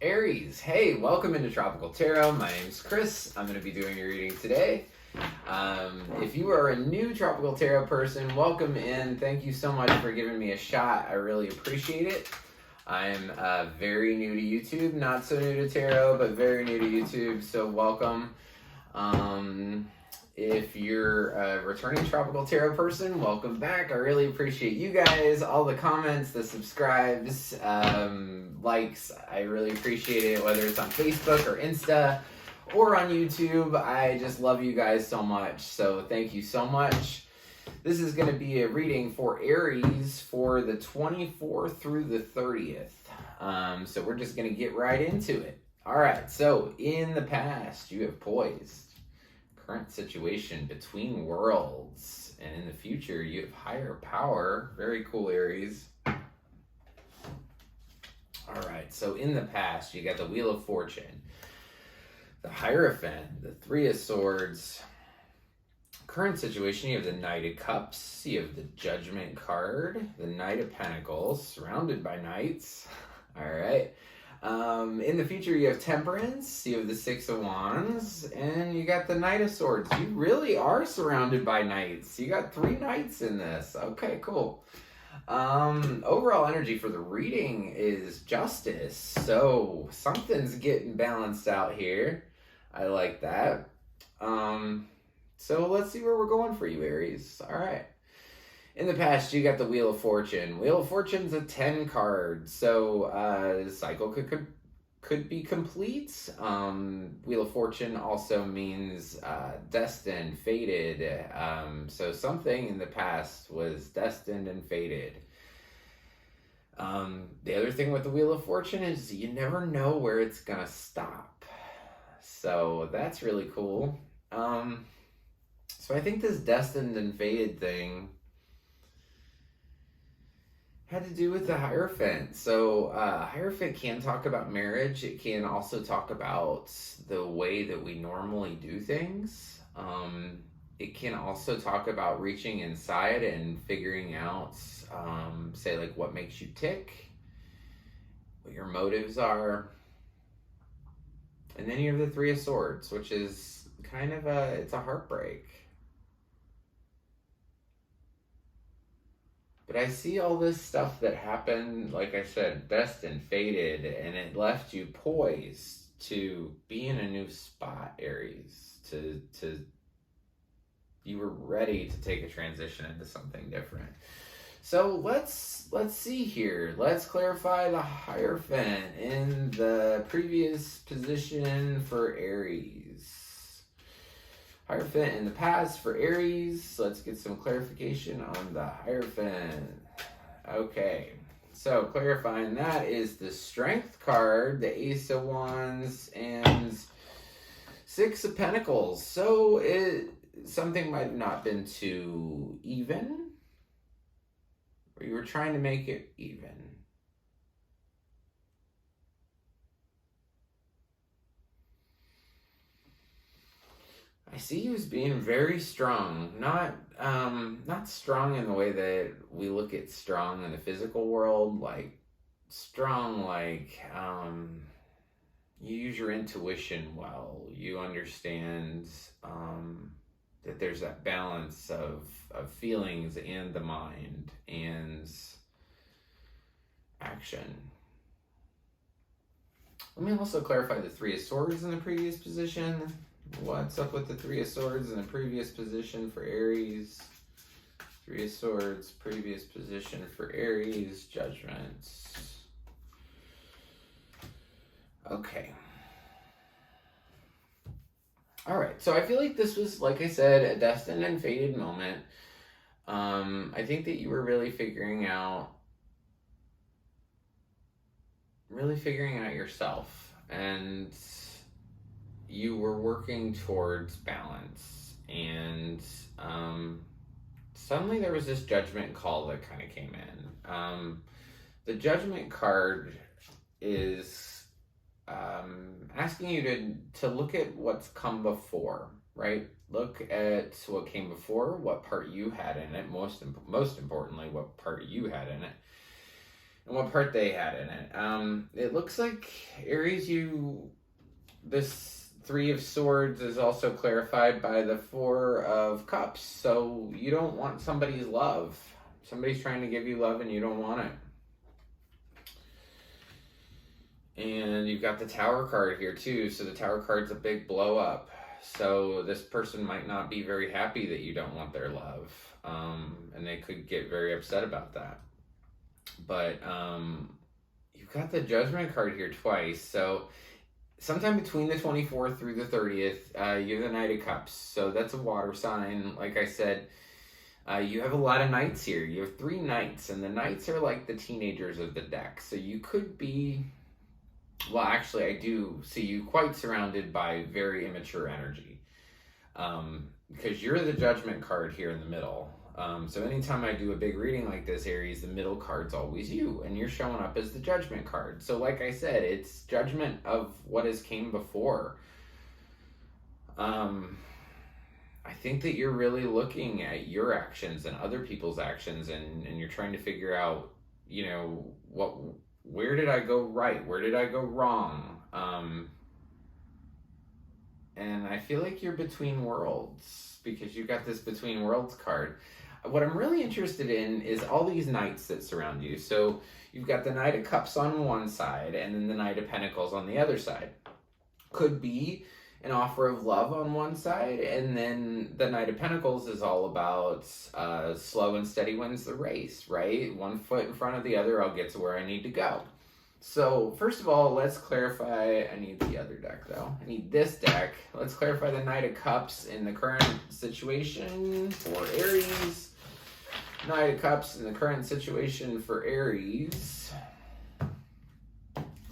Aries, hey, welcome into Tropical Tarot. My name's Chris. I'm going to be doing your reading today. If you are a new Tropical Tarot person, welcome in. Thank you so much for giving me a shot. I really appreciate it. I'm very new to YouTube, not so new to tarot, but very new to YouTube, so welcome. If you're a returning Tropical Tarot person, welcome back. I really appreciate you guys, all the comments, the subscribes, likes. I really appreciate it, whether it's on Facebook or Insta or on YouTube. I just love you guys so much, so thank you so much. This is going to be a reading for Aries for the 24th through the 30th. So we're just going to get right into it. All right, so in the past, you have poised. Current situation, between worlds, and in the future you have higher power. Very cool, Aries. All right, so in the past you got the Wheel of Fortune, the Hierophant, the Three of Swords. Current situation, you have the Knight of Cups, you have the Judgment card, the Knight of Pentacles, surrounded by knights. All right. In the future, you have Temperance, you have the Six of Wands, and you got the Knight of Swords. You really are surrounded by knights. You got 3 knights in this. Okay, cool. Overall energy for the reading is Justice. So something's getting balanced out here. I like that. So let's see where we're going for you, Aries. All right. In the past, you got the Wheel of Fortune. Wheel of Fortune's a 10 card, so the cycle could be complete. Wheel of Fortune also means destined, fated. So something in the past was destined and fated. The other thing with the Wheel of Fortune is you never know where it's gonna stop. So that's really cool. So I think this destined and fated thing had to do with the Hierophant. So Hierophant can talk about marriage. It can also talk about the way that we normally do things. It can also talk about reaching inside and figuring out, say, like what makes you tick, what your motives are. And then you have the Three of Swords, which is kind of it's a heartbreak. But I see all this stuff that happened, like I said, destined, fated, and it left you poised to be in a new spot, Aries. You were ready to take a transition into something different. So let's see here. Let's clarify the Hierophant in the previous position for Aries. Hierophant in the past for Aries. Let's get some clarification on the Hierophant. Okay, so clarifying that is the Strength card, the Ace of Wands, and Six of Pentacles. So something might have not been too even, or you were trying to make it even. I see you as being very strong, not strong in the way that we look at strong in the physical world, like strong, like you use your intuition well. You understand that there's that balance of feelings and the mind and action. Let me also clarify the Three of Swords in the previous position. What's up with the Three of Swords in the previous position for Aries? Three of Swords, previous position for Aries, Judgment. Okay. All right, so I feel like this was, like I said, a destined and fated moment. I think that you were really figuring out yourself, and you were working towards balance, and suddenly there was this Judgment call that kind of came in. The Judgment card is asking you to look at what's come before, right? Look at what came before, what part you had in it, most importantly, what part you had in it, and what part they had in it. It looks like, Aries, this Three of Swords is also clarified by the Four of Cups. So you don't want somebody's love. Somebody's trying to give you love and you don't want it. And you've got the Tower card here too. So the Tower card's a big blow up. So this person might not be very happy that you don't want their love. And they could get very upset about that. But you've got the Judgment card here twice. So sometime between the 24th through the 30th, you have the Knight of Cups. So that's a water sign. Like I said, you have a lot of knights here. You have 3 knights, and the knights are like the teenagers of the deck. So you could be, well, actually, I do see you quite surrounded by very immature energy. Because you're the Judgment card here in the middle. So anytime I do a big reading like this, Aries, the middle card's always you, and you're showing up as the Judgment card. So like I said, it's judgment of what has came before. I think that you're really looking at your actions and other people's actions, and you're trying to figure out, you know, where did I go right? Where did I go wrong? And I feel like you're between worlds because you've got this between worlds card. What I'm really interested in is all these knights that surround you. So you've got the Knight of Cups on one side and then the Knight of Pentacles on the other side. Could be an offer of love on one side, and then the Knight of Pentacles is all about slow and steady wins the race, right? One foot in front of the other, I'll get to where I need to go. So first of all, let's clarify, I need the other deck though. I need this deck. Let's clarify the Knight of Cups in the current situation for Aries. Knight of Cups in the current situation for Aries.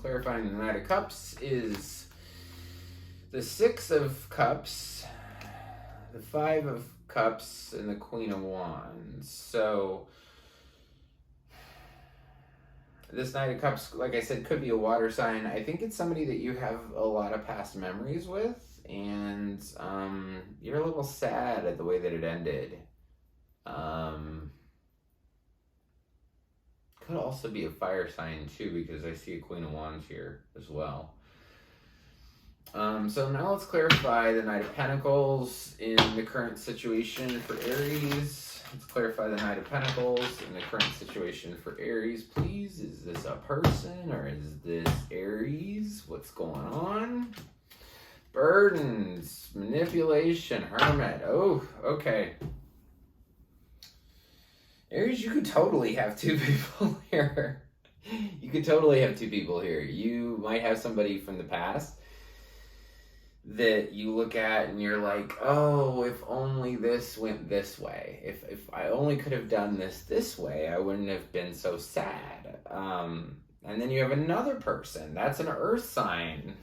Clarifying the Knight of Cups is the 6 of Cups, the 5 of Cups, and the Queen of Wands. So this Knight of Cups, like I said, could be a water sign. I think it's somebody that you have a lot of past memories with, and you're a little sad at the way that it ended. Could also be a fire sign too, because I see a Queen of Wands here as well. So now let's clarify the Knight of Pentacles in the current situation for Aries. Let's clarify the Knight of Pentacles in the current situation for Aries, please. Is this a person or is this Aries? What's going on? Burdens, manipulation, Hermit. Oh, okay. Aries, you could totally have 2 people here. You could totally have 2 people here. You might have somebody from the past that you look at and you're like, oh, if only this went this way. If I only could have done this way, I wouldn't have been so sad. And then you have another person. That's an earth sign.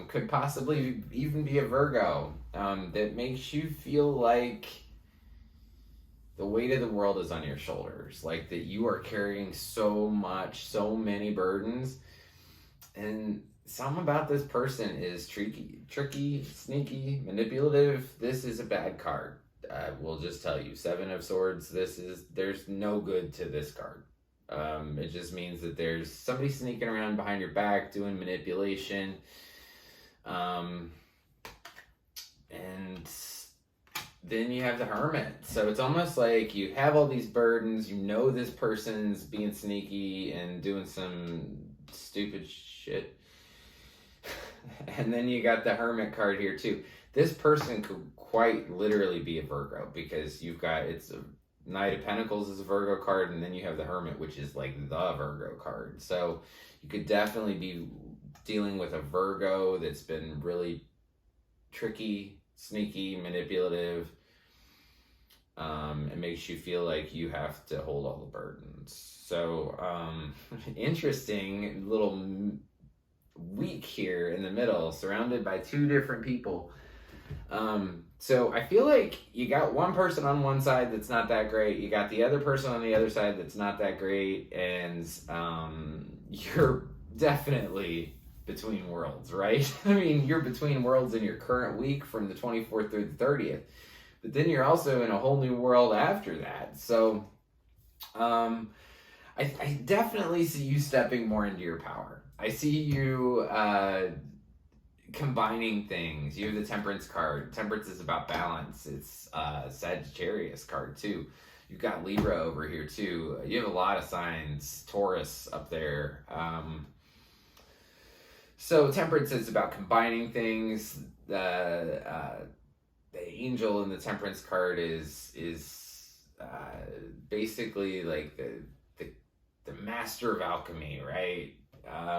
Could possibly even be a Virgo. That makes you feel like the weight of the world is on your shoulders. Like that you are carrying so much, so many burdens. And something about this person is tricky, sneaky, manipulative. This is a bad card. We'll just tell you, 7 of Swords, there's no good to this card. It just means that there's somebody sneaking around behind your back, doing manipulation. And then you have the Hermit. So it's almost like you have all these burdens, you know this person's being sneaky and doing some stupid shit. And then you got the Hermit card here too. This person could quite literally be a Virgo, because you've got, it's a Knight of Pentacles is a Virgo card, and then you have the Hermit, which is like the Virgo card. So you could definitely be dealing with a Virgo that's been really tricky, sneaky, manipulative. It makes you feel like you have to hold all the burdens. So interesting little week here in the middle, surrounded by 2 different people. So I feel like you got one person on one side that's not that great, you got the other person on the other side that's not that great, and you're definitely between worlds, right? I mean, you're between worlds in your current week from the 24th through the 30th, but then you're also in a whole new world after that. So I definitely see you stepping more into your power. I see you combining things. You have the Temperance card. Temperance is about balance. It's Sagittarius card too. You've got Libra over here too. You have a lot of signs. Taurus up there. So Temperance is about combining things. The angel in the Temperance card is basically like the master of alchemy, right?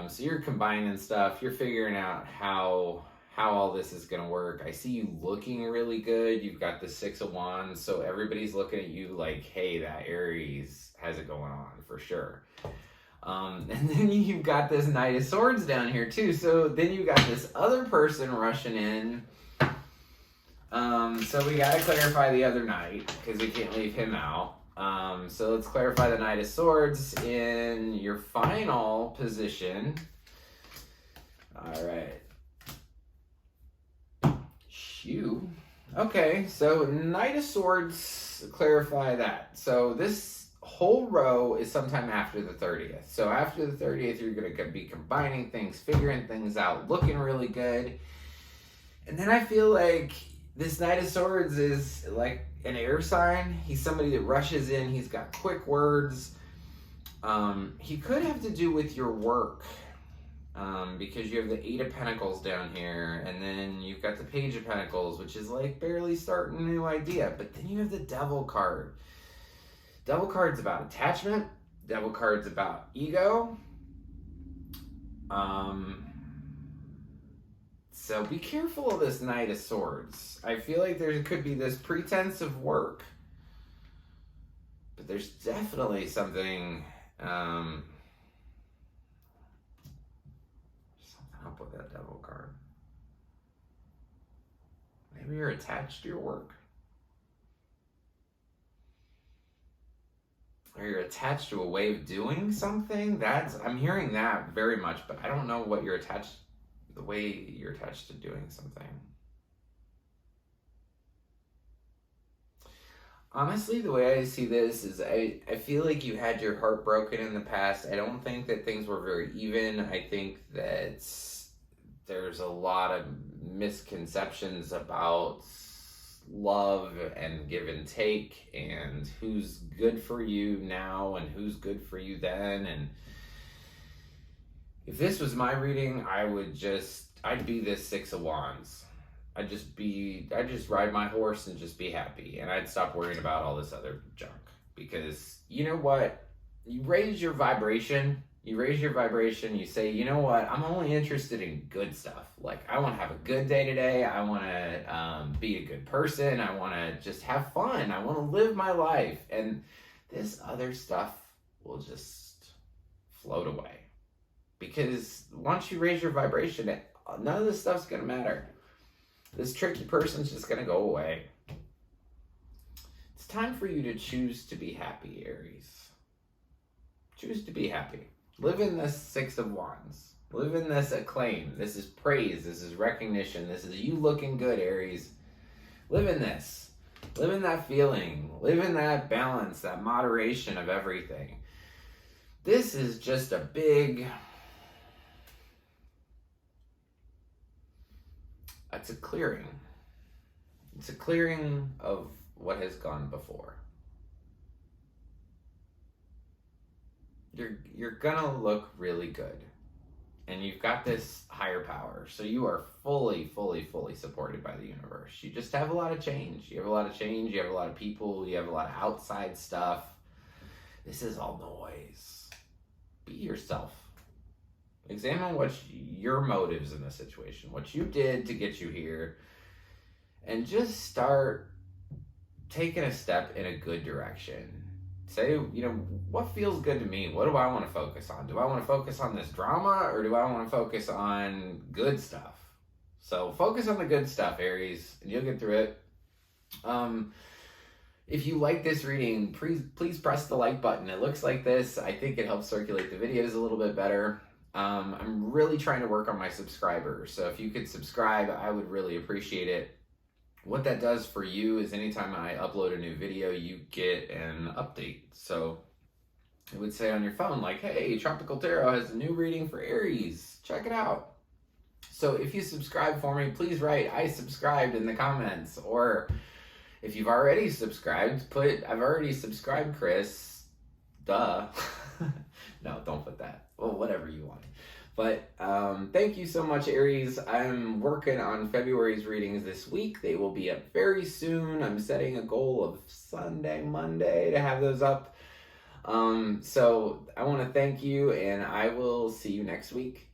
So you're combining stuff. You're figuring out how all this is going to work. I see you looking really good. You've got the Six of Wands, so everybody's looking at you like, hey, that Aries has it going on for sure. And then you've got this Knight of Swords down here too. So then you got this other person rushing in. So we got to clarify the other Knight because we can't leave him out. So let's clarify the Knight of Swords in your final position. All right. Shoo. Okay, so Knight of Swords, clarify that. So this whole row is sometime after the 30th. So after the 30th, you're going to be combining things, figuring things out, looking really good. And then I feel like this Knight of Swords is like an air sign. He's somebody that rushes in. He's got quick words. He could have to do with your work because you have the Eight of Pentacles down here, and then you've got the Page of Pentacles, which is like barely starting a new idea. But then you have the Devil card. Devil card's about attachment. Devil card's about ego. So be careful of this Knight of Swords. I feel like there could be this pretense of work, but there's definitely something up with that Devil card. Maybe you're attached to your work. Or you're attached to a way of doing something. I'm hearing that very much, but I don't know what you're attached, the way you're attached to doing something. Honestly, the way I see this is I feel like you had your heart broken in the past. I don't think that things were very even. I think that there's a lot of misconceptions about love and give and take and who's good for you now and who's good for you then. And if this was my reading, I'd be this Six of Wands. I'd just ride my horse and just be happy. And I'd stop worrying about all this other junk. Because you know what? You raise your vibration. You say, you know what? I'm only interested in good stuff. Like, I want to have a good day today. I want to be a good person. I want to just have fun. I want to live my life. And this other stuff will just float away. Because once you raise your vibration, none of this stuff's going to matter. This tricky person's just going to go away. It's time for you to choose to be happy, Aries. Choose to be happy. Live in this Six of Wands. Live in this acclaim. This is praise. This is recognition. This is you looking good, Aries. Live in this. Live in that feeling. Live in that balance, that moderation of everything. This is just a big... It's a clearing. It's a clearing of what has gone before. You're gonna look really good. And you've got this higher power. So you are fully supported by the universe. You just have a lot of change. You have a lot of change. You have a lot of people. You have a lot of outside stuff. This is all noise. Be yourself. Examine what's your motives in this situation. What you did to get you here. And just start taking a step in a good direction. Say, what feels good to me? What do I want to focus on? Do I want to focus on this drama or do I want to focus on good stuff? So focus on the good stuff, Aries, and you'll get through it. If you like this reading, please press the like button. It looks like this. I think it helps circulate the videos a little bit better. I'm really trying to work on my subscribers. So if you could subscribe, I would really appreciate it. What that does for you is anytime I upload a new video, you get an update. So it would say on your phone, like, hey, Tropical Tarot has a new reading for Aries. Check it out. So if you subscribe for me, please write, I subscribed in the comments. Or if you've already subscribed, put, I've already subscribed, Chris. Duh. No, don't put that. Well, whatever you want. But thank you so much, Aries. I'm working on February's readings this week. They will be up very soon. I'm setting a goal of Sunday, Monday to have those up. So I want to thank you, and I will see you next week.